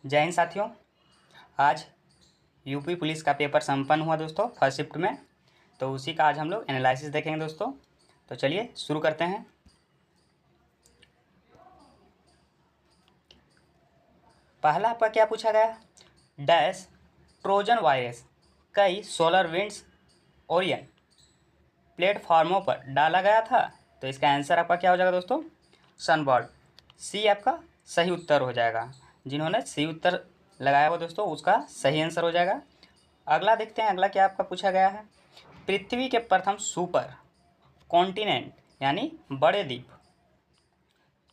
जय हिंद साथियों। आज यूपी पुलिस का पेपर संपन्न हुआ दोस्तों फर्स्ट शिफ्ट में, तो उसी का आज हम लोग एनालिसिस देखेंगे दोस्तों। तो चलिए शुरू करते हैं। पहला आपका क्या पूछा गया, डैश ट्रोजन वायरस कई सोलर विंड्स ओरियन प्लेटफॉर्मों पर डाला गया था। तो इसका आंसर आपका क्या हो जाएगा दोस्तों, सनबर्ड। सी आपका सही उत्तर हो जाएगा। जिन्होंने सी उत्तर लगाया हुआ दोस्तों उसका सही आंसर हो जाएगा। अगला देखते हैं, अगला क्या आपका पूछा गया है, पृथ्वी के प्रथम सुपर कॉन्टिनेंट यानी बड़े द्वीप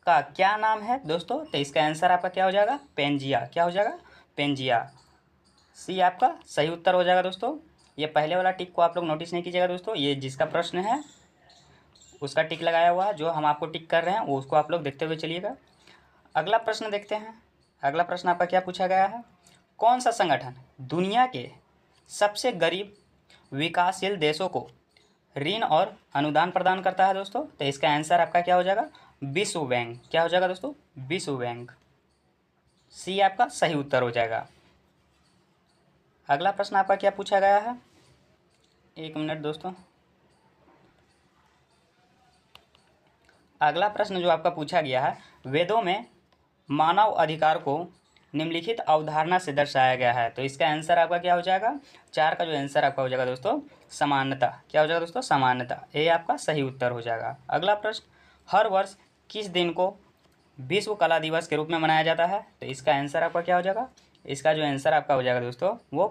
का क्या नाम है दोस्तों। तो इसका आंसर आपका क्या हो जाएगा, पेंजिया। क्या हो जाएगा, पेंजिया। सी आपका सही उत्तर हो जाएगा दोस्तों। ये पहले वाला टिक को आप लोग नोटिस नहीं कीजिएगा दोस्तों, ये जिसका प्रश्न है उसका टिक लगाया हुआ है, जो हम आपको टिक कर रहे हैं वो उसको आप लोग देखते हुए चलिएगा। अगला प्रश्न देखते हैं। अगला प्रश्न आपका क्या पूछा गया है, कौन सा संगठन दुनिया के सबसे गरीब विकासशील देशों को ऋण और अनुदान प्रदान करता है दोस्तों। तो इसका आंसर आपका क्या हो जाएगा, विश्व बैंक। क्या हो जाएगा दोस्तों, विश्व बैंक। सी आपका सही उत्तर हो जाएगा। अगला प्रश्न आपका क्या पूछा गया है, एक मिनट दोस्तों। अगला प्रश्न जो आपका पूछा गया है, वेदों में मानव अधिकार को निम्नलिखित अवधारणा से दर्शाया गया है। तो इसका आंसर आपका क्या हो जाएगा, 4 का जो आंसर आपका हो जाएगा दोस्तों, समानता। क्या हो जाएगा दोस्तों, समानता। ये आपका सही उत्तर हो जाएगा। अगला प्रश्न, हर वर्ष किस दिन को विश्व कला दिवस के रूप में मनाया जाता है। तो इसका आंसर आपका क्या हो जाएगा, इसका जो आंसर आपका हो जाएगा दोस्तों वो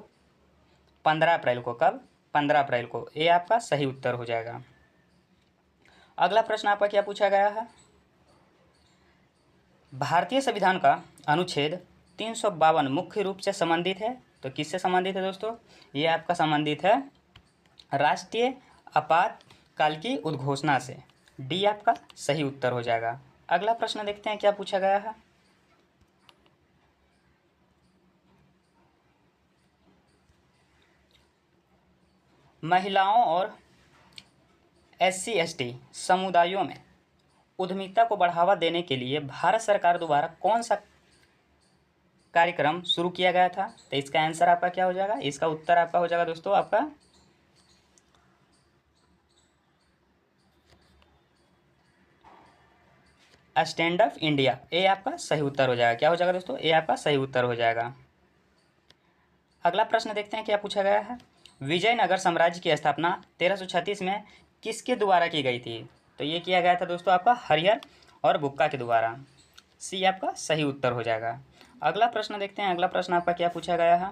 15 अप्रैल को। कब, 15 अप्रैल को। ये आपका सही उत्तर हो जाएगा। अगला प्रश्न आपका क्या पूछा गया है, भारतीय संविधान का अनुच्छेद 352 मुख्य रूप से संबंधित है। तो किससे संबंधित है दोस्तों, ये आपका संबंधित है राष्ट्रीय आपातकाल की उद्घोषणा से। डी आपका सही उत्तर हो जाएगा। अगला प्रश्न देखते हैं क्या पूछा गया है, महिलाओं और SC/ST समुदायों में उद्यमिता को बढ़ावा देने के लिए भारत सरकार द्वारा कौन सा कार्यक्रम शुरू किया गया था। तो इसका आंसर आपका क्या हो जाएगा, इसका उत्तर आपका हो जाएगा दोस्तों आपका स्टैंड अप इंडिया। ये आपका सही उत्तर हो जाएगा। क्या हो जाएगा दोस्तों, ये आपका सही उत्तर हो जाएगा। अगला प्रश्न देखते हैं क्या पूछा गया है, विजयनगर साम्राज्य की स्थापना 1336 में किसके द्वारा की गई थी। तो ये किया गया था दोस्तों आपका हरिहर और बुक्का के द्वारा। सी आपका सही उत्तर हो जाएगा। अगला प्रश्न देखते हैं, अगला प्रश्न आपका क्या पूछा गया है,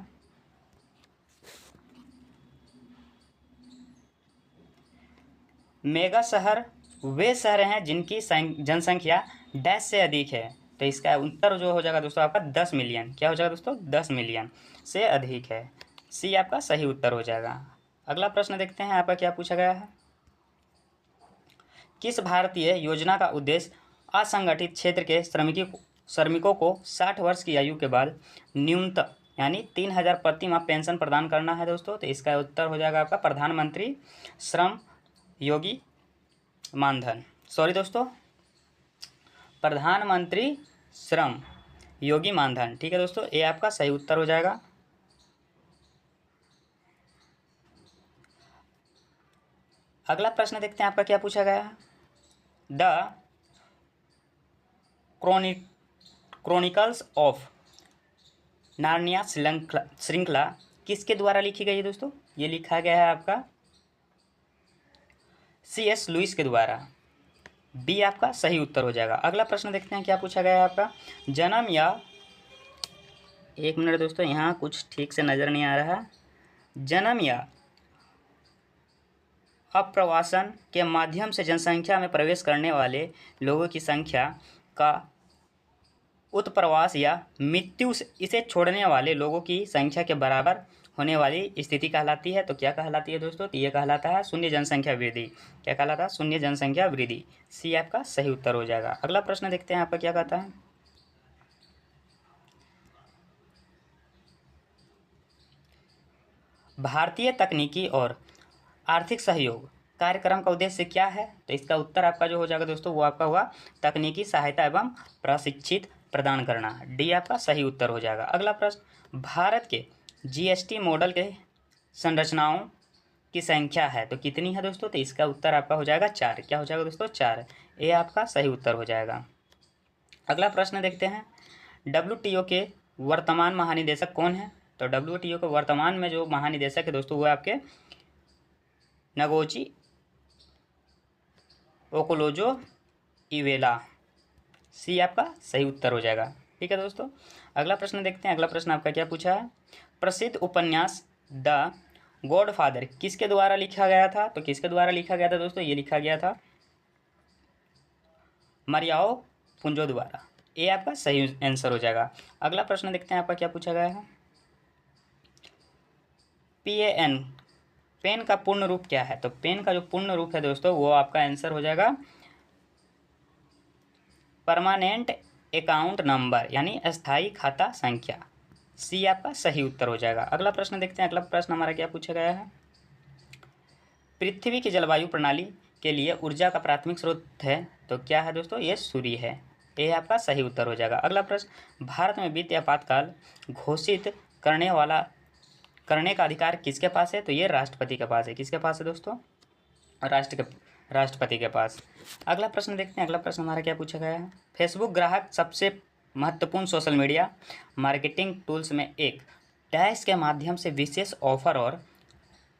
मेगा शहर वे शहर हैं जिनकी जनसंख्या डैश से अधिक है। तो इसका उत्तर जो हो जाएगा दोस्तों आपका 10 मिलियन। क्या हो जाएगा दोस्तों, 10 मिलियन से अधिक है। सी आपका सही उत्तर हो जाएगा। अगला प्रश्न देखते हैं आपका क्या पूछा गया है, किस भारतीय योजना का उद्देश्य असंगठित क्षेत्र के श्रमिकों को 60 वर्ष की आयु के बाद न्यूनतम यानी 3000 प्रति माह पेंशन प्रदान करना है दोस्तों। तो इसका उत्तर हो जाएगा आपका प्रधानमंत्री श्रम योगी मानधन। सॉरी दोस्तों, प्रधानमंत्री श्रम योगी मानधन। ठीक है दोस्तों, ये आपका सही उत्तर हो जाएगा। अगला प्रश्न देखते हैं आपका क्या पूछा गया है, द क्रॉनिकल्स ऑफ नार्निया श्रृंखला किसके द्वारा लिखी गई है दोस्तों। ये लिखा गया है आपका C.S. लुइस के द्वारा। बी आपका सही उत्तर हो जाएगा। अगला प्रश्न देखते हैं क्या पूछा गया है आपका, जन्म या, एक मिनट दोस्तों यहाँ कुछ ठीक से नज़र नहीं आ रहा है, जन्म या अप्रवासन के माध्यम से जनसंख्या में प्रवेश करने वाले लोगों की संख्या का उत्प्रवास या मृत्यु से इसे छोड़ने वाले लोगों की संख्या के बराबर होने वाली स्थिति कहलाती है। तो क्या कहलाती है दोस्तों, तो ये कहलाता है शून्य जनसंख्या वृद्धि। क्या कहलाता है, शून्य जनसंख्या वृद्धि। सी आपका सही उत्तर हो जाएगा। अगला प्रश्न देखते हैं आपका क्या कहता है, भारतीय तकनीकी और आर्थिक सहयोग कार्यक्रम का उद्देश्य क्या है। तो इसका उत्तर आपका जो हो जाएगा दोस्तों वो आपका हुआ तकनीकी सहायता एवं प्रशिक्षित प्रदान करना, डी आपका सही उत्तर हो जाएगा। अगला प्रश्न, भारत के जीएसटी मॉडल के संरचनाओं की संख्या है तो कितनी है दोस्तों? तो इसका उत्तर आपका हो जाएगा 4। क्या हो जाएगा दोस्तों? 4। ये आपका सही उत्तर हो जाएगा। अगला प्रश्न देखते हैं, WTO के वर्तमान महानिदेशक कौन है? तो WTO के वर्तमान में जो महानिदेशक है दोस्तों वो आपके नगोची ओकोलोजो इवेला, सी आपका सही उत्तर हो जाएगा। ठीक है दोस्तों, अगला प्रश्न देखते हैं। अगला प्रश्न आपका क्या पूछा है, प्रसिद्ध उपन्यास द गॉडफादर किसके द्वारा लिखा गया था? तो किसके द्वारा लिखा गया था दोस्तों? ये लिखा गया था मरियाओ पुंजो द्वारा, ये आपका सही आंसर हो जाएगा। अगला प्रश्न देखते हैं आपका क्या पूछा गया है, PAN पेन का पूर्ण रूप क्या है? तो पेन का जो पूर्ण रूप है दोस्तों वो आपका आंसर हो जाएगा परमानेंट अकाउंट नंबर, यानी अस्थाई खाता संख्या, सी आपका सही उत्तर हो जाएगा। अगला प्रश्न देखते हैं। अगला प्रश्न हमारा क्या पूछा गया है, पृथ्वी की जलवायु प्रणाली के लिए ऊर्जा का प्राथमिक स्रोत है तो क्या है दोस्तों? ये सूर्य है, ये आपका सही उत्तर हो जाएगा। अगला प्रश्न, भारत में वित्तीय आपातकाल घोषित करने का अधिकार किसके पास है? तो ये राष्ट्रपति के पास है। किसके पास है दोस्तों? राष्ट्रपति के पास। अगला प्रश्न देखते हैं। अगला प्रश्न हमारा क्या पूछा गया है, फेसबुक ग्राहक सबसे महत्वपूर्ण सोशल मीडिया मार्केटिंग टूल्स में एक डैश के माध्यम से विशेष ऑफर और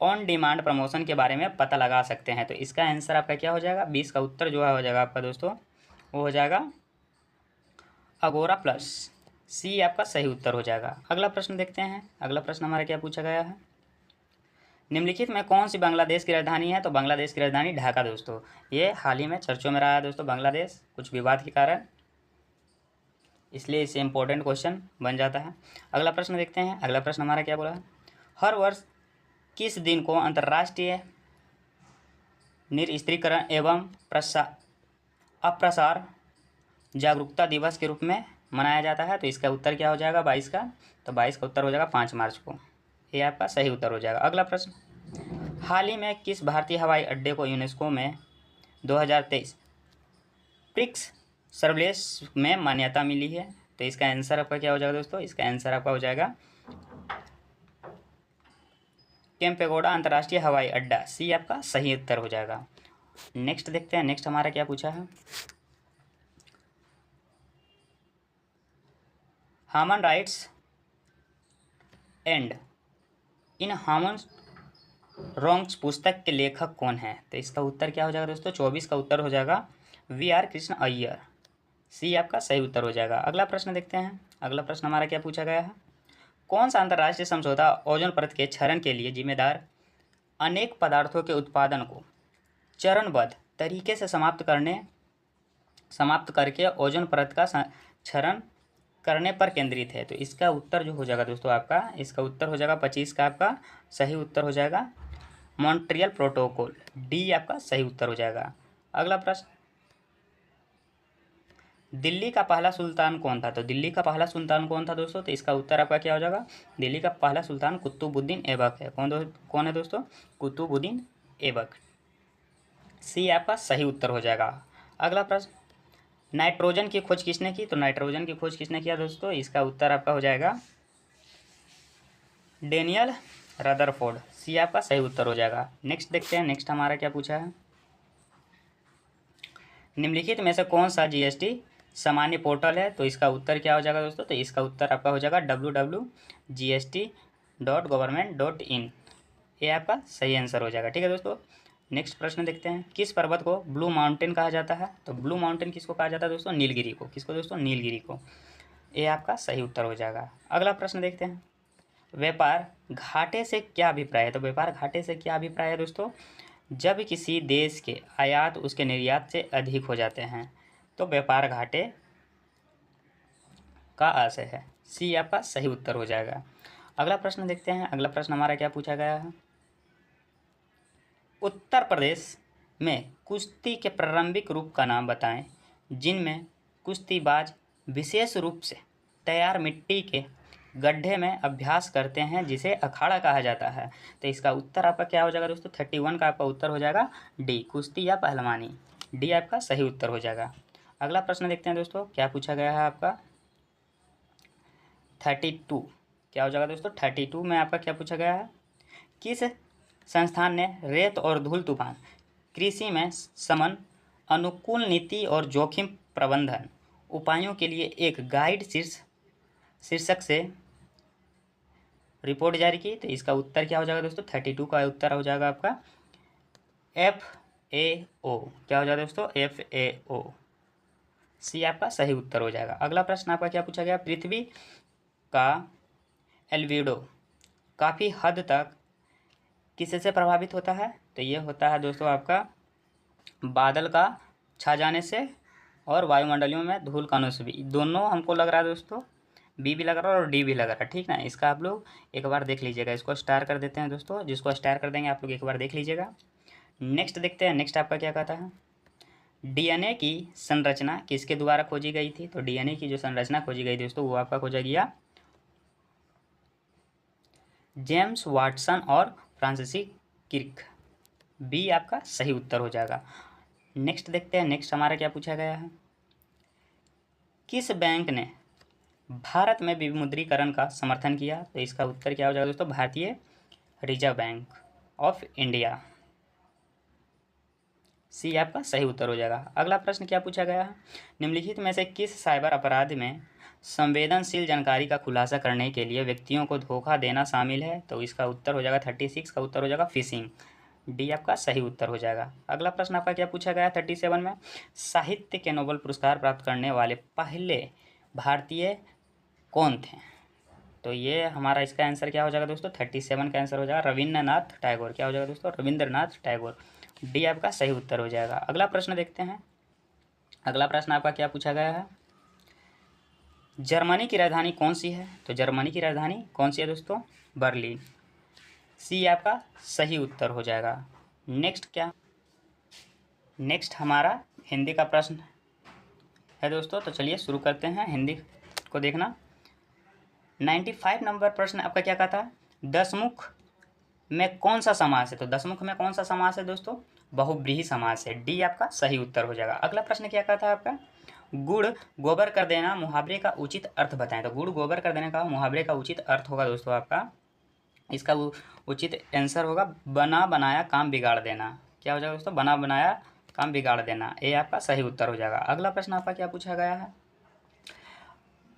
ऑन डिमांड प्रमोशन के बारे में पता लगा सकते हैं। तो इसका आंसर आपका क्या हो जाएगा? 20 का उत्तर जो है हो जाएगा आपका दोस्तों वो हो जाएगा अगोरा प्लस, सी आपका सही उत्तर हो जाएगा। अगला प्रश्न देखते हैं। अगला प्रश्न हमारा क्या पूछा गया है, निम्नलिखित में कौन सी बांग्लादेश की राजधानी है? तो बांग्लादेश की राजधानी ढाका दोस्तों, ये हाल ही में चर्चों में रहा है दोस्तों बांग्लादेश, कुछ विवाद के कारण, इसलिए इसे इंपॉर्टेंट क्वेश्चन बन जाता है। अगला प्रश्न देखते हैं। अगला प्रश्न हमारा क्या बोला है, हर वर्ष किस दिन को अंतर्राष्ट्रीय निरस्त्रीकरण एवं अप्रसार जागरूकता दिवस के रूप में मनाया जाता है? तो इसका उत्तर क्या हो जाएगा 22 का? तो 22 का उत्तर हो जाएगा 5 मार्च को, ये आपका सही उत्तर हो जाएगा। अगला प्रश्न, हाल ही में किस भारतीय हवाई अड्डे को यूनेस्को में 2023 प्रिक्स सर्वलेस में मान्यता मिली है? तो इसका आंसर आपका क्या हो जाएगा दोस्तों? इसका आंसर आपका हो जाएगा केम्पेगौड़ा अंतर्राष्ट्रीय हवाई अड्डा, सी आपका सही उत्तर हो जाएगा। नेक्स्ट देखते हैं। नेक्स्ट हमारा क्या पूछा है, human rights and in human wrongs पुस्तक के लेखक कौन है? तो इसका उत्तर क्या हो जाएगा दोस्तों? 24 का उत्तर हो जाएगा VR कृष्ण अय्यर, सी आपका सही उत्तर हो जाएगा। अगला प्रश्न देखते हैं। अगला प्रश्न हमारा क्या पूछा गया है, कौन सा अंतर्राष्ट्रीय समझौता ओजोन परत के क्षरण के लिए जिम्मेदार अनेक पदार्थों के उत्पादन को चरणबद्ध तरीके से समाप्त करके ओजोन परत का क्षरण करने पर केंद्रित है? तो इसका उत्तर जो हो जाएगा दोस्तों आपका, इसका उत्तर हो जाएगा 25 का आपका सही उत्तर हो जाएगा मॉन्ट्रियल प्रोटोकॉल, डी आपका सही उत्तर हो जाएगा। अगला प्रश्न, दिल्ली का पहला सुल्तान कौन था? तो दिल्ली का पहला सुल्तान कौन था दोस्तों? तो इसका उत्तर आपका क्या हो जाएगा, दिल्ली का पहला सुल्तान कुतुबुद्दीन ऐबक है। कौन है दोस्तों? कुतुबुद्दीन ऐबक, सी आपका सही उत्तर हो जाएगा। अगला प्रश्न, नाइट्रोजन की खोज किसने की? तो नाइट्रोजन की खोज किसने किया दोस्तों? इसका उत्तर आपका हो जाएगा डेनियल रदरफोर्ड, सी आपका सही उत्तर हो जाएगा। नेक्स्ट देखते हैं। नेक्स्ट हमारा क्या पूछा है, निम्नलिखित में से कौन सा GST सामान्य पोर्टल है? तो इसका उत्तर क्या हो जाएगा दोस्तों? तो इसका उत्तर आपका हो जाएगा www.gst.government.in, ये आपका सही आंसर हो जाएगा। ठीक है दोस्तों, नेक्स्ट प्रश्न देखते हैं, किस पर्वत को ब्लू माउंटेन कहा जाता है? तो ब्लू माउंटेन किसको कहा जाता है दोस्तों? नीलगिरी को। किसको दोस्तों? नीलगिरी को, ये आपका सही उत्तर हो जाएगा। अगला प्रश्न देखते हैं, व्यापार घाटे से क्या अभिप्राय है? तो व्यापार घाटे से क्या अभिप्राय है दोस्तों? जब किसी देश के आयात उसके निर्यात से अधिक हो जाते हैं तो व्यापार घाटे का आशय है, सी आपका सही उत्तर हो जाएगा। अगला प्रश्न देखते हैं। अगला प्रश्न हमारा क्या पूछा गया है, उत्तर प्रदेश में कुश्ती के प्रारंभिक रूप का नाम बताएं जिनमें कुश्तीबाज विशेष रूप से तैयार मिट्टी के गड्ढे में अभ्यास करते हैं जिसे अखाड़ा कहा जाता है? तो इसका उत्तर आपका क्या हो जाएगा दोस्तों? 31 का आपका उत्तर हो जाएगा डी, कुश्ती या पहलवानी, डी आपका सही उत्तर हो जाएगा। अगला प्रश्न देखते हैं दोस्तों, क्या पूछा गया है आपका, 32 क्या हो जाएगा दोस्तों? 32 में आपका क्या पूछा गया है? किस संस्थान ने रेत और धूल तूफान कृषि में समन अनुकूल नीति और जोखिम प्रबंधन उपायों के लिए एक गाइड शीर्षक से रिपोर्ट जारी की? तो इसका उत्तर क्या हो जाएगा दोस्तों? 32 का उत्तर हो जाएगा आपका FAO। क्या हो जाएगा दोस्तों? FAO। सी आपका सही उत्तर हो जाएगा। अगला प्रश्न आपका क्या पूछा गया? पृथ्वी का एल्बिडो काफ़ी हद तक किससे प्रभावित होता है? तो ये होता है दोस्तों आपका बादल का छा जाने से और वायुमंडलियों में धूल कणों से भी। दोनों हमको लग रहा है दोस्तों, बी भी लग रहा है और डी भी लग रहा है, ठीक ना। इसका आप लोग एक बार देख लीजिएगा। इसको स्टार कर देते हैं दोस्तों, जिसको स्टार कर देंगे आप लोग एक बार देख लीजिएगा। नेक्स्ट देखते हैं, नेक्स्ट आपका क्या कहता है? डीएनए की संरचना किसके द्वारा खोजी गई थी? तो डीएनए की जो संरचना खोजी गई दोस्तों वो आपका खोजा गया जेम्स वाटसन और फ्रांसिस क्रिक। बी आपका सही उत्तर हो जाएगा। नेक्स्ट देखते हैं, नेक्स्ट हमारा क्या पूछा गया है? किस बैंक ने भारत में विमुद्रीकरण का समर्थन किया? तो इसका उत्तर क्या हो जाएगा दोस्तों? भारतीय रिजर्व बैंक ऑफ इंडिया। सी आपका सही उत्तर हो जाएगा। अगला प्रश्न क्या पूछा गया है? निम्नलिखित में से किस साइबर अपराध में संवेदनशील जानकारी का खुलासा करने के लिए व्यक्तियों को धोखा देना शामिल है? तो इसका उत्तर हो जाएगा 36 का उत्तर हो जाएगा फिशिंग। डी आपका सही उत्तर हो जाएगा। अगला प्रश्न आपका क्या पूछा गया? 37 में साहित्य के नोबेल पुरस्कार प्राप्त करने वाले पहले भारतीय कौन थे? तो ये हमारा इसका आंसर क्या हो जाएगा दोस्तों? 37 का आंसर हो जाएगा रविन्द्रनाथ टैगोर। क्या हो जाएगा दोस्तों? रविंद्रनाथ टैगोर। डी आपका सही उत्तर हो जाएगा। अगला प्रश्न देखते हैं। अगला प्रश्न आपका क्या पूछा गया है? जर्मनी की राजधानी कौन सी है? तो जर्मनी की राजधानी कौन सी है दोस्तों? बर्लिन। सी आपका सही उत्तर हो जाएगा। नेक्स्ट क्या? नेक्स्ट हमारा हिंदी का प्रश्न है दोस्तों, तो चलिए शुरू करते हैं हिंदी को देखना। 95 नंबर प्रश्न आपका क्या कहता है? दशमुख में कौन सा समास है? तो दशमुख में कौन सा समास है दोस्तों? बहुव्रीहि समास है। डी आपका सही उत्तर हो जाएगा। अगला प्रश्न क्या कहता है आपका? गुड़ गोबर कर देना मुहावरे का उचित अर्थ बताएं। तो गुड़ गोबर कर देने का मुहावरे का उचित अर्थ होगा दोस्तों आपका, इसका उचित आंसर होगा बना बनाया काम बिगाड़ देना। क्या हो जाएगा दोस्तों? बना बनाया काम बिगाड़ देना। ये आपका सही उत्तर हो जाएगा। अगला प्रश्न आपका क्या पूछा गया है?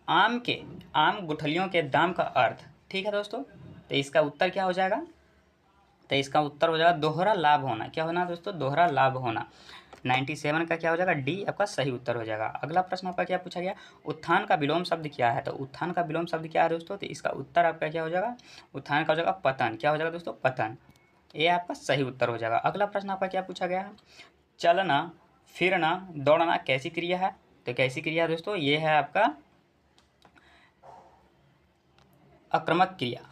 आम गुठलियों के दाम का अर्थ, ठीक है दोस्तों। तो इसका उत्तर क्या हो जाएगा? तो इसका उत्तर हो जाएगा दोहरा लाभ होना। क्या होना दोस्तों? दोहरा लाभ होना। 97 का क्या हो जाएगा? डी आपका सही उत्तर हो जाएगा। अगला प्रश्न आपका क्या पूछा गया? उत्थान का विलोम शब्द क्या है? तो उत्थान का विलोम शब्द क्या है दोस्तों? तो इसका उत्तर आपका क्या हो जाएगा? उत्थान का हो जाएगा पतन। क्या हो जाएगा दोस्तों? पतन। ये आपका सही उत्तर हो जाएगा। अगला प्रश्न आपका क्या पूछा गया है? चलना फिरना दौड़ना कैसी क्रिया है? तो कैसी क्रिया है दोस्तों? ये है आपका आक्रामक क्रिया।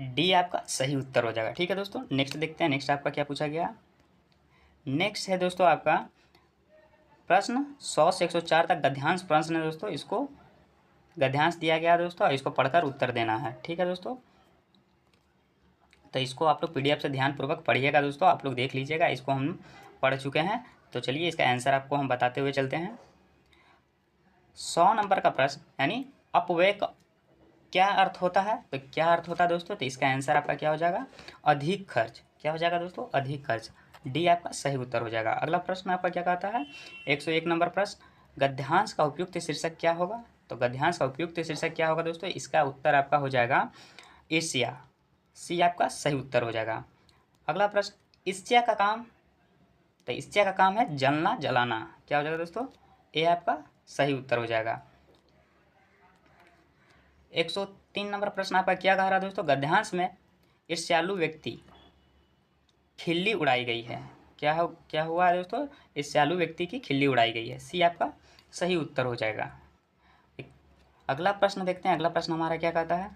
डी आपका सही उत्तर हो जाएगा। ठीक है दोस्तों, नेक्स्ट देखते हैं। नेक्स्ट आपका क्या पूछा गया? नेक्स्ट है दोस्तों आपका प्रश्न 100 से 104 तक गद्यांश प्रश्न है दोस्तों। इसको गद्यांश दिया गया है दोस्तों और इसको पढ़कर उत्तर देना है। ठीक है दोस्तों, तो इसको आप लोग PDF से ध्यानपूर्वक पढ़िएगा दोस्तों। आप लोग देख लीजिएगा, इसको हम पढ़ चुके हैं। तो चलिए इसका आंसर आपको हम बताते हुए चलते हैं। 100 नंबर का प्रश्न यानी अपव्यय का क्या अर्थ होता है? तो क्या अर्थ होता है दोस्तों? तो इसका आंसर आपका क्या हो जाएगा? अधिक खर्च। क्या हो जाएगा दोस्तों? अधिक खर्च। डी आपका सही उत्तर हो जाएगा। अगला प्रश्न आपका क्या कहता है? 101 नंबर प्रश्न, गद्यांश का उपयुक्त शीर्षक क्या होगा? तो गद्यांश का उपयुक्त शीर्षक क्या होगा दोस्तों? इसका उत्तर आपका हो जाएगा ईर्ष्या। सी आपका सही उत्तर हो जाएगा। अगला प्रश्न, ईर्ष्या का काम, तो ईर्ष्या का काम है जलना जलाना। क्या हो जाएगा दोस्तों? ए आपका सही उत्तर हो जाएगा। 103 नंबर प्रश्न आपका क्या कह रहा है दोस्तों? गद्यांश में ईर्ष्यालु व्यक्ति खिल्ली उड़ाई गई है। क्या हुआ है दोस्तों? ईर्ष्यालु व्यक्ति की खिल्ली उड़ाई गई है। सी आपका सही उत्तर हो जाएगा। अगला प्रश्न देखते हैं। अगला प्रश्न हमारा क्या कहता है?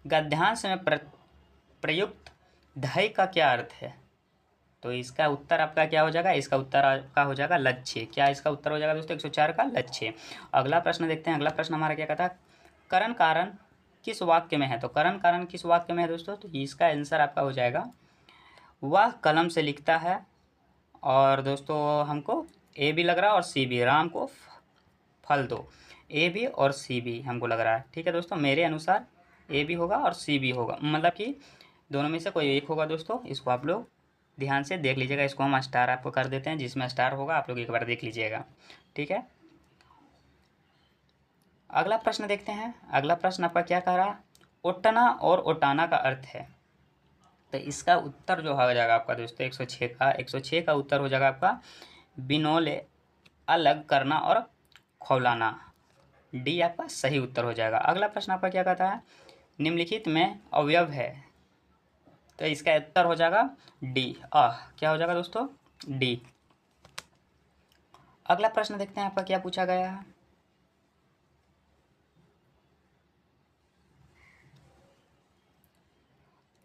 गद्यांश में प्रयुक्त ढाई का क्या अर्थ है? तो इसका उत्तर आपका क्या हो जाएगा? इसका उत्तर आपका हो जाएगा लक्ष्य। क्या इसका उत्तर हो जाएगा दोस्तों? 104 का लक्ष्य। अगला प्रश्न देखते हैं। अगला प्रश्न हमारा क्या कहता है? करण कारण किस वाक्य में है? तो करण कारण किस वाक्य में है दोस्तों? तो इसका आंसर आपका हो जाएगा वह कलम से लिखता है। और दोस्तों हमको ए भी लग रहा है और सी भी, राम को फल दो। ए भी और सी भी हमको लग रहा है। ठीक है दोस्तों, मेरे अनुसार ए भी होगा और सी भी होगा, मतलब कि दोनों में से कोई एक होगा दोस्तों। इसको आप लोग ध्यान से देख लीजिएगा। इसको हम स्टार आपको कर देते हैं, जिसमें स्टार होगा आप लोग एक बार देख लीजिएगा। ठीक है, अगला प्रश्न देखते हैं। अगला प्रश्न आपका क्या कह रहा है, उठना और उठाना का अर्थ है। तो इसका उत्तर जो हो जाएगा आपका दोस्तों 106 का उत्तर हो जाएगा आपका बिनौले, अलग करना और खौलाना। डी आपका सही उत्तर हो जाएगा। अगला प्रश्न आपका क्या कहता है, निम्नलिखित में अवयव है। तो इसका उत्तर हो जाएगा डी। क्या हो जाएगा दोस्तों, डी। अगला प्रश्न देखते हैं आपका क्या पूछा गया है।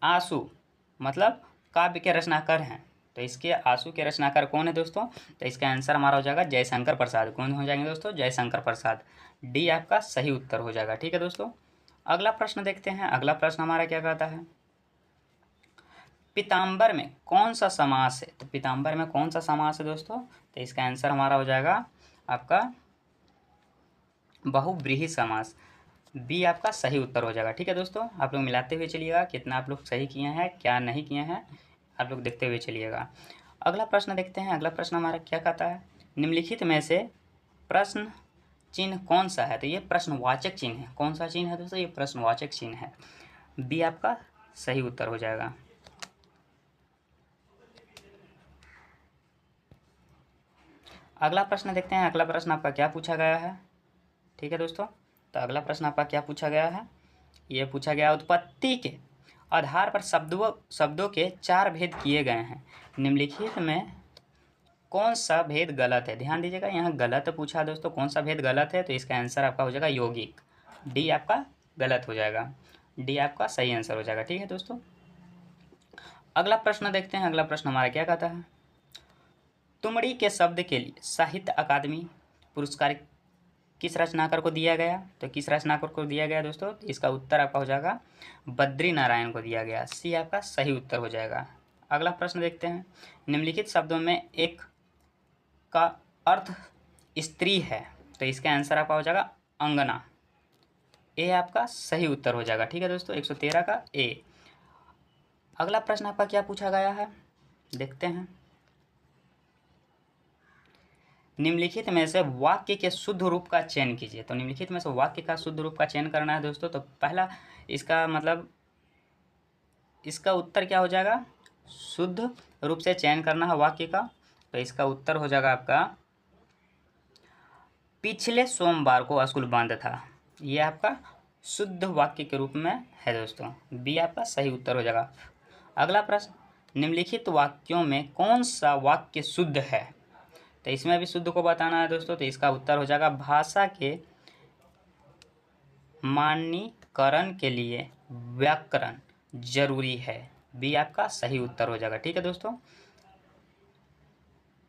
आंसू मतलब काव्य के रचनाकार हैं। तो इसके आंसू के रचनाकार कौन है दोस्तों, तो इसका आंसर हमारा हो जाएगा जयशंकर प्रसाद। कौन हो जाएंगे दोस्तों, जयशंकर प्रसाद। डी आपका सही उत्तर हो जाएगा। ठीक है दोस्तों, अगला प्रश्न देखते हैं। अगला प्रश्न हमारा क्या कहता है, पीताम्बर में कौन सा समास है। तो पीताम्बर में कौन सा समास है दोस्तों, तो इसका आंसर हमारा हो जाएगा आपका बहुव्रीहि समास। बी आपका सही उत्तर हो जाएगा। ठीक है दोस्तों, आप लोग मिलाते हुए चलिएगा, कितना आप लोग सही किए हैं क्या नहीं किए हैं, आप लोग देखते हुए चलिएगा। अगला प्रश्न देखते हैं। अगला प्रश्न हमारा क्या कहता है, निम्नलिखित में से प्रश्न चिन्ह कौन सा है। तो ये प्रश्नवाचक चिन्ह है। कौन सा चिन्ह है दोस्तों, ये प्रश्नवाचक चिन्ह है। बी आपका सही उत्तर हो जाएगा। अगला प्रश्न देखते हैं। अगला प्रश्न आपका क्या पूछा गया है। ठीक है दोस्तों, तो अगला प्रश्न आपका क्या पूछा गया है, ये पूछा गया उत्पत्ति के आधार पर शब्दों के 4 भेद किए गए हैं। निम्नलिखित में कौन सा भेद गलत है। ध्यान दीजिएगा, यहाँ गलत पूछा दोस्तों, कौन सा भेद गलत है। तो इसका आंसर आपका हो जाएगा यौगिक। डी आपका गलत हो जाएगा, डी आपका सही आंसर हो जाएगा। ठीक है दोस्तों, अगला प्रश्न देखते हैं। अगला प्रश्न हमारा क्या कहता है, तुमड़ी के शब्द के लिए साहित्य अकादमी पुरस्कार किस रचनाकार को दिया गया। तो किस रचनाकार को दिया गया दोस्तों, तो इसका उत्तर आपका हो जाएगा बद्री नारायण को दिया गया। सी आपका सही उत्तर हो जाएगा। अगला प्रश्न देखते हैं, निम्नलिखित शब्दों में एक का अर्थ स्त्री है। तो इसका आंसर आपका हो जाएगा अंगना। ए आपका सही उत्तर हो जाएगा। ठीक है दोस्तों, 113 का ए। अगला प्रश्न आपका क्या पूछा गया है, देखते हैं। निम्नलिखित में से वाक्य के शुद्ध रूप का चयन कीजिए। तो निम्नलिखित में से वाक्य का शुद्ध रूप का चयन करना है दोस्तों। तो पहला इसका मतलब इसका उत्तर क्या हो जाएगा, शुद्ध रूप से चयन करना है वाक्य का। तो इसका उत्तर हो जाएगा आपका पिछले सोमवार को स्कूल बंद था। ये आपका शुद्ध वाक्य के रूप में है दोस्तों। बी आपका सही उत्तर हो जाएगा। अगला प्रश्न, निम्नलिखित वाक्यों में कौन सा वाक्य शुद्ध है। तो इसमें भी शुद्ध को बताना है दोस्तों। तो इसका उत्तर हो जाएगा भाषा के मानकीकरण के लिए व्याकरण जरूरी है। बी आपका सही उत्तर हो जाएगा। ठीक है दोस्तों,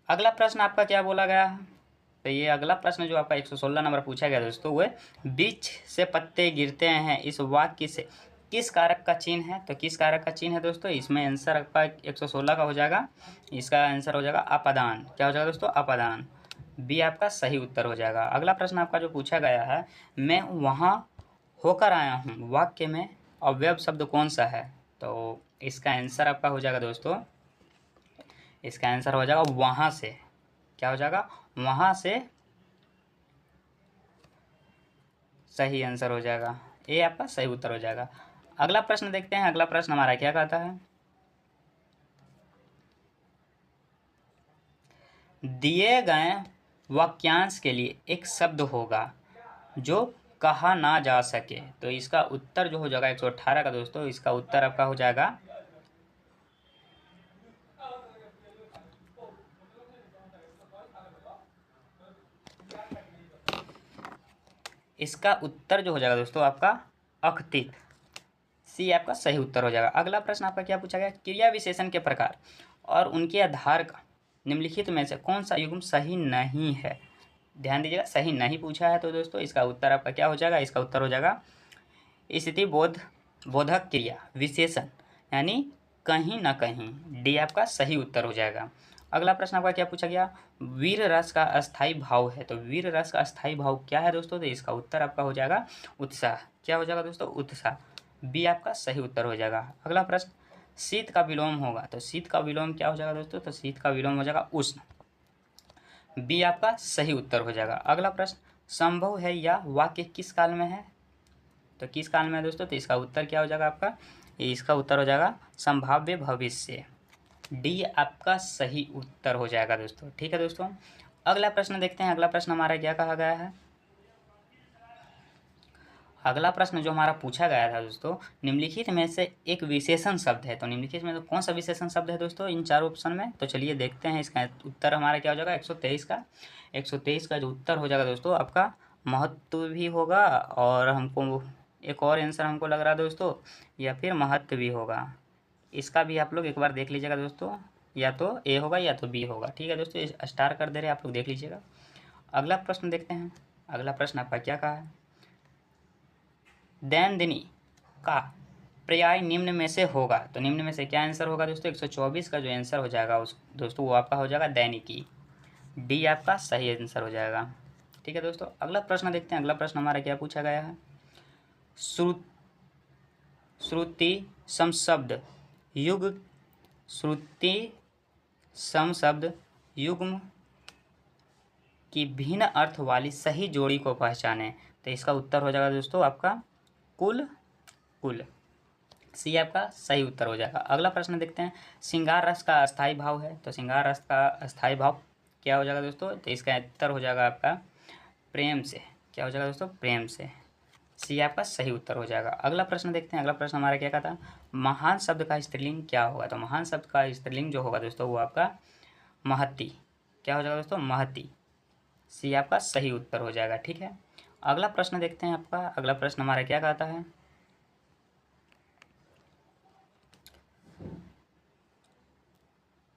अगला प्रश्न आपका क्या बोला गया है। तो ये अगला प्रश्न जो आपका 116 नंबर पूछा गया दोस्तों, वो बीच से पत्ते गिरते हैं इस वाक्य से किस कारक का चिन्ह है। तो किस कारक का चिन्ह है दोस्तों, इसमें आंसर आपका 116 का हो जाएगा। इसका आंसर हो जाएगा अपादान। क्या हो जाएगा दोस्तों, अपादान। बी आपका सही उत्तर हो जाएगा। अगला प्रश्न आपका जो पूछा गया है, मैं वहाँ होकर आया हूँ वाक्य में अवयव शब्द कौन सा है। तो इसका आंसर आपका हो जाएगा दोस्तों, इसका आंसर हो जाएगा वहाँ से। क्या हो जाएगा, वहाँ से सही आंसर हो जाएगा। ए आपका सही उत्तर हो जाएगा। अगला प्रश्न देखते हैं। अगला प्रश्न हमारा क्या कहता है, दिए गए वाक्यांश के लिए एक शब्द होगा जो कहा ना जा सके। तो इसका उत्तर जो हो जाएगा 118 का दोस्तों, इसका उत्तर आपका हो जाएगा इसका उत्तर जो हो जाएगा दोस्तों आपका अकथित। सी आपका सही उत्तर हो जाएगा। अगला प्रश्न आपका क्या पूछा गया, क्रिया विशेषण के प्रकार और उनके आधार का निम्नलिखित में से कौन सा युग्म सही नहीं है। ध्यान दीजिएगा, सही नहीं पूछा है। तो दोस्तों इसका उत्तर आपका क्या हो जाएगा, इसका उत्तर हो जाएगा स्थिति बोधक क्रिया विशेषण, यानी कहीं ना कहीं। डी आपका सही उत्तर हो जाएगा। अगला प्रश्न आपका क्या पूछा गया, वीर रस का अस्थाई भाव है। तो वीर रस का अस्थाई भाव क्या है दोस्तों, तो इसका उत्तर आपका हो जाएगा उत्साह। क्या हो जाएगा दोस्तों, उत्साह। बी आपका सही उत्तर हो जाएगा। अगला प्रश्न, शीत का विलोम होगा। तो शीत का विलोम क्या हो जाएगा दोस्तों, तो शीत का विलोम हो जाएगा उष्ण। बी आपका सही उत्तर हो जाएगा। अगला प्रश्न, संभव है या वाक्य किस काल में है। तो किस काल में है दोस्तों, तो इसका उत्तर क्या हो जाएगा आपका, इसका उत्तर हो जाएगा संभाव्य भविष्य। डी आपका सही उत्तर हो जाएगा दोस्तों। ठीक है दोस्तों, अगला प्रश्न देखते हैं। अगला प्रश्न हमारा क्या कहा गया है। अगला प्रश्न जो हमारा पूछा गया था दोस्तों, निम्नलिखित में से एक विशेषण शब्द है। तो निम्नलिखित में तो कौन सा विशेषण शब्द है दोस्तों इन चार ऑप्शन में, तो चलिए देखते हैं। इसका उत्तर हमारा क्या हो जाएगा, 123 का। 123 का जो उत्तर हो जाएगा दोस्तों आपका महत्व भी होगा, और हमको एक और आंसर हमको लग रहा है दोस्तों, या फिर महत्व भी होगा। इसका भी आप लोग एक बार देख लीजिएगा दोस्तों, या तो ए होगा या तो बी होगा। ठीक है दोस्तों, स्टार कर दे रहे, आप लोग देख लीजिएगा। अगला प्रश्न देखते हैं। अगला प्रश्न आपका क्या कहा है, दैनंदिनी का पर्याय निम्न में से होगा। तो निम्न में से क्या आंसर होगा दोस्तों, 124 का जो आंसर हो जाएगा उस दोस्तों वो आपका हो जाएगा दैनिकी। डी आपका सही आंसर हो जाएगा। ठीक है दोस्तों, अगला प्रश्न देखते हैं। अगला प्रश्न हमारा क्या पूछा गया है, श्रुति समशब्द युग, श्रुति समशब्द युग्म की भिन्न अर्थ वाली सही जोड़ी को पहचाने। तो इसका उत्तर हो जाएगा दोस्तों आपका कुल। कुल, सी आपका सही उत्तर हो जाएगा। अगला प्रश्न देखते हैं, श्रृंगार रस का अस्थाई भाव है। तो श्रृंगार रस का अस्थाई भाव क्या हो जाएगा दोस्तों, तो इसका उत्तर हो जाएगा आपका प्रेम से। क्या हो जाएगा दोस्तों, प्रेम से। सी आपका सही उत्तर हो जाएगा। अगला प्रश्न देखते हैं। अगला प्रश्न हमारा क्या कहता है, महान शब्द का स्त्रीलिंग क्या होगा। तो महान शब्द का स्त्रीलिंग जो होगा दोस्तों वो आपका महती। क्या हो जाएगा दोस्तों, महती। सी आपका सही उत्तर हो जाएगा। ठीक है, अगला प्रश्न देखते हैं आपका। अगला प्रश्न हमारा क्या कहता है,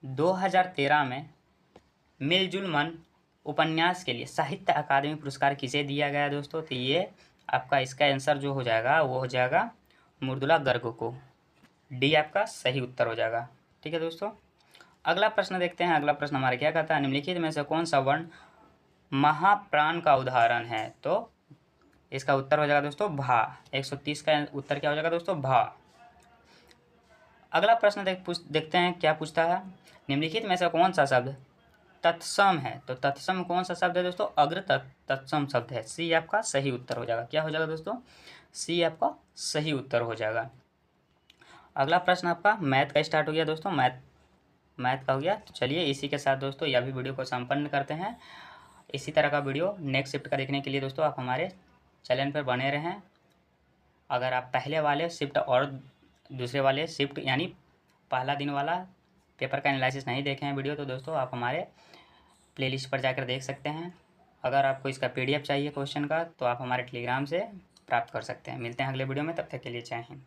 2013 में मिलजुल मन उपन्यास के लिए साहित्य अकादमी पुरस्कार किसे दिया गया दोस्तों। तो ये आपका इसका आंसर जो हो जाएगा वो हो जाएगा मृदुला गर्ग को। डी आपका सही उत्तर हो जाएगा। ठीक है दोस्तों, अगला प्रश्न देखते हैं। अगला प्रश्न हमारा क्या कहता है, निम्नलिखित में से कौन सा वर्ण महाप्राण का उदाहरण है। तो इसका उत्तर हो जाएगा दोस्तों भा। 130 का उत्तर क्या हो जाएगा दोस्तों, भा। अगला प्रश्न देखते हैं क्या पूछता है, निम्नलिखित में से कौन सा शब्द तत्सम है। तो तत्सम कौन सा शब्द है दोस्तों, अग्र तत्सम शब्द है। सी आपका सही उत्तर हो जाएगा। क्या हो जाएगा दोस्तों, सी आपका सही उत्तर हो जाएगा। अगला प्रश्न आपका मैथ का स्टार्ट हो गया दोस्तों, मैथ का हो गया। तो चलिए इसी के साथ दोस्तों यह भी वीडियो को संपन्न करते हैं। इसी तरह का वीडियो नेक्स्ट शिफ्ट का देखने के लिए दोस्तों आप हमारे चैनल पर बने रहें। अगर आप पहले वाले शिफ्ट और दूसरे वाले शिफ्ट यानी पहला दिन वाला पेपर का एनालिसिस नहीं देखे हैं वीडियो, तो दोस्तों आप हमारे प्लेलिस्ट पर जाकर देख सकते हैं। अगर आपको इसका PDF चाहिए क्वेश्चन का, तो आप हमारे टेलीग्राम से प्राप्त कर सकते हैं। मिलते हैं अगले वीडियो में, तब तक के लिए जय हिंद।